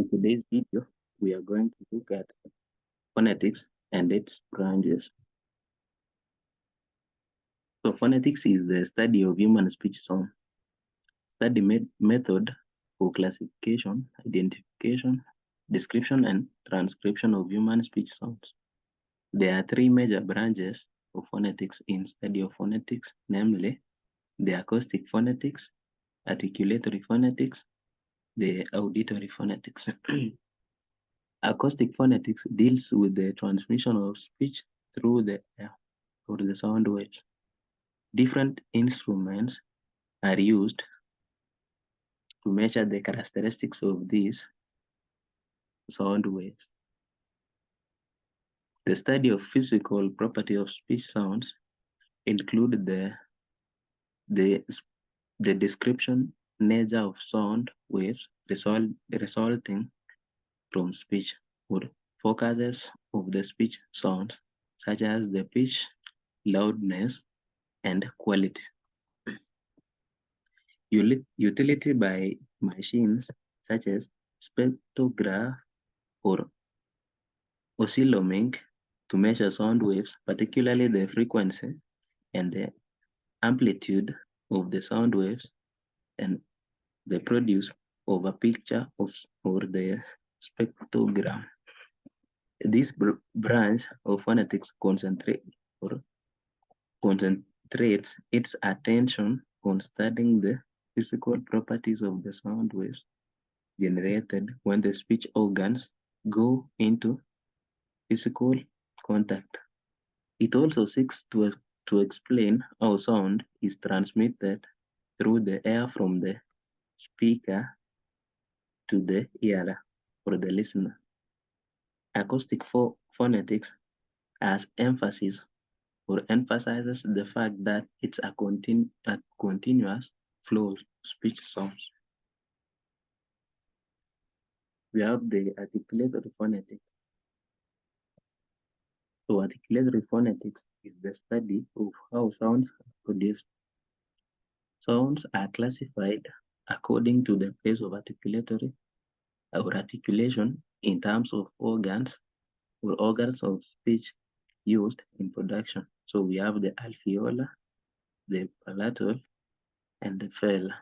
In today's video, we are going to look at phonetics and its branches. So phonetics is the study of human speech sound, study method for classification, identification, description, and transcription of human speech sounds. There are three major branches of phonetics in study of phonetics, namely the acoustic phonetics, articulatory phonetics, the auditory phonetics. Acoustic phonetics deals with the transmission of speech through the air or the sound waves. Different instruments are used to measure the characteristics of these sound waves. The study of physical property of speech sounds include the description nature of sound waves resulting from speech or focuses of the speech sounds, such as the pitch, loudness, and quality. Utility by machines such as spectrograph or oscillomink to measure sound waves, particularly the frequency and the amplitude of the sound waves, and the produce of a picture of or the spectrogram. This branch of phonetics concentrates its attention on studying the physical properties of the sound waves generated when the speech organs go into physical contact. It also seeks to explain how sound is transmitted through the air from the speaker to the hearer or the listener. Acoustic phonetics has emphasis or emphasizes the fact that it's a continuous flow of speech sounds. We have the articulatory phonetics. So articulatory phonetics is the study of how sounds are produced. Sounds are classified according to the place of articulatory or articulation in terms of organs or organs of speech used in production. So we have the alveolar, the palatal, and the velar.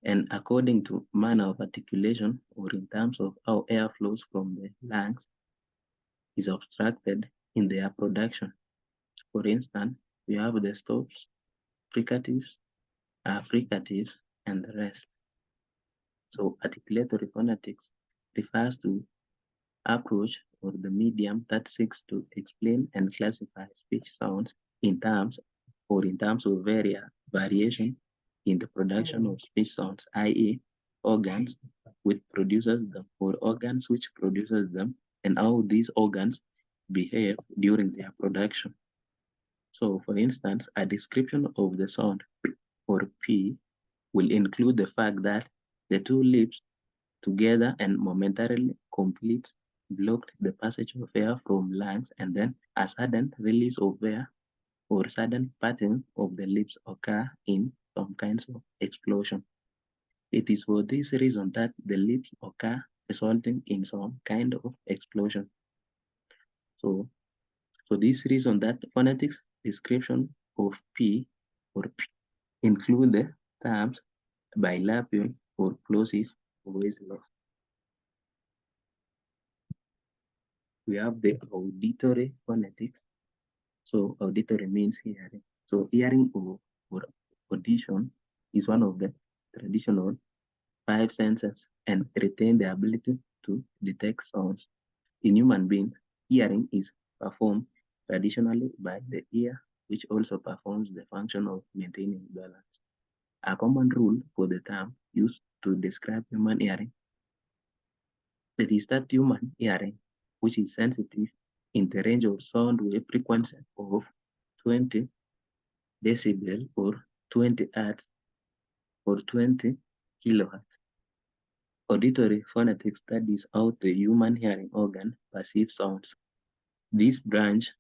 And according to manner of articulation or in terms of how air flows from the lungs is abstracted in their production. For instance, we have the stops, fricatives, affricatives, and the rest. So articulatory phonetics refers to approach or the medium that seeks to explain and classify speech sounds in terms of variation in the production of speech sounds, i.e. organs which produces them or organs which produces them and how these organs behave during their production. So for instance, a description of the sound or P will include the fact that the two lips together and momentarily blocked the passage of air from lungs, and then a sudden release of air or sudden parting of the lips occur in some kinds of explosion. It is for this reason that the lips occur, resulting in some kind of explosion. So for this reason that phonetics description of P or P include the terms bilabial or plosive voice loss. We have the auditory phonetics. So auditory means hearing. So hearing or audition is one of the traditional 5 senses and retain the ability to detect sounds. In human beings, hearing is performed traditionally by the ear, which also performs the function of maintaining balance. A common rule for the term used to describe human hearing, it is that human hearing, which is sensitive in the range of sound wave frequency of 20 decibel or 20 hertz or 20 kilohertz. Auditory phonetics studies how the human hearing organ perceives sounds. This branch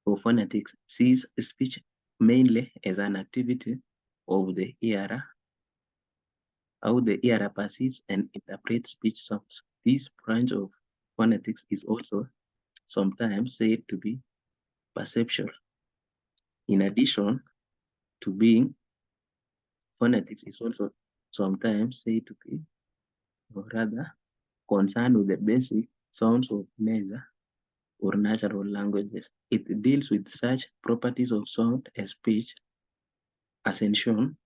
of phonetics sees speech mainly as an activity of the hearer how the ear perceives and interprets speech sounds. This branch of phonetics is also sometimes said to be perceptual. In addition to being, phonetics is also sometimes said to be, or rather, concerned with the basic sounds of nature or natural languages. It deals with such properties of sound as pitch, ascension,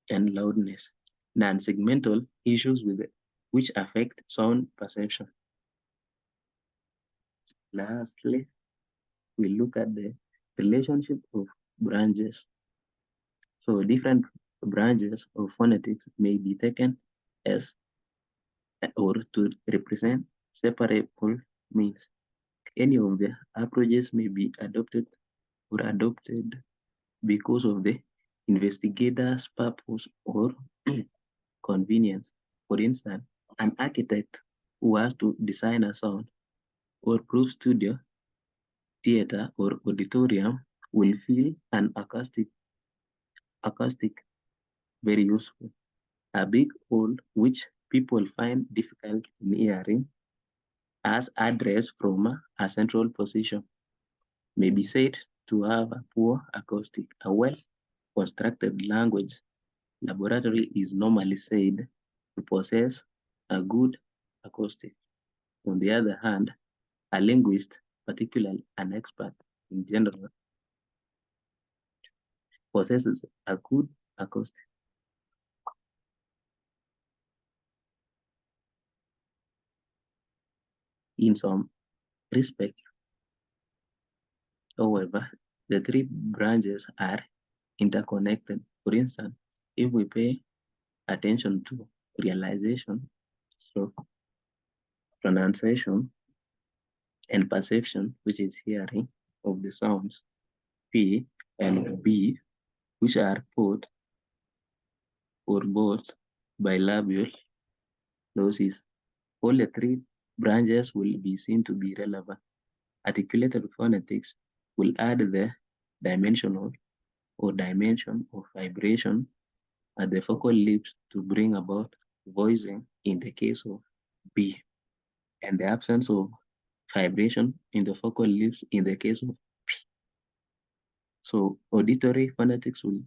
and loudness, non-segmental issues which affect sound perception. Lastly, we look at the relationship of branches. So different branches of phonetics may be taken as or to represent separable means. Any of the approaches may be adopted because of the investigator's purpose or convenience. For instance, an architect who has to design a sound or proof studio, theater, or auditorium will feel an acoustic very useful. A big hall which people find difficult in hearing as address from a central position may be said to have a poor acoustic. A well-constructed language laboratory is normally said to possess a good acoustic. On the other hand, a linguist, particularly an expert in general, possesses a good acoustic. In some respect, however, the three branches are interconnected. For instance, if we pay attention to realization, so pronunciation, and perception, which is hearing of the sounds, P and B, which are both or both bilabial losses. All the three branches will be seen to be relevant. Articulated phonetics will add the dimensional or dimension of vibration at the focal lips to bring about voicing in the case of B, and the absence of vibration in the focal lips in the case of P. So auditory phonetics will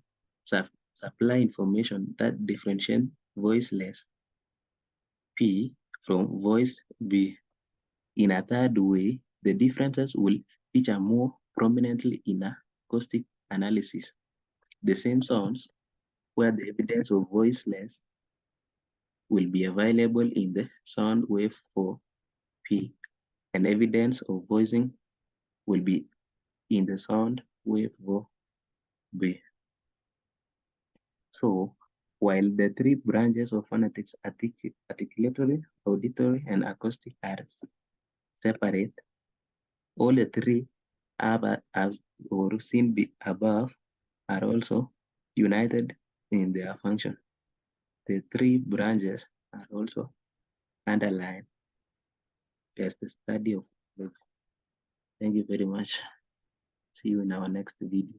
supply information that differentiate voiceless P from voiced B. In a third way, the differences will feature more prominently in acoustic analysis. The same sounds where the evidence of voiceless will be available in the sound wave for P, and evidence of voicing will be in the sound wave for B. So, while the three branches of phonetics, articulatory, auditory, and acoustic, are separate, all the three as or seen above are also united in their function. The three branches are also underlined as the study of language. Thank you very much. See you in our next video.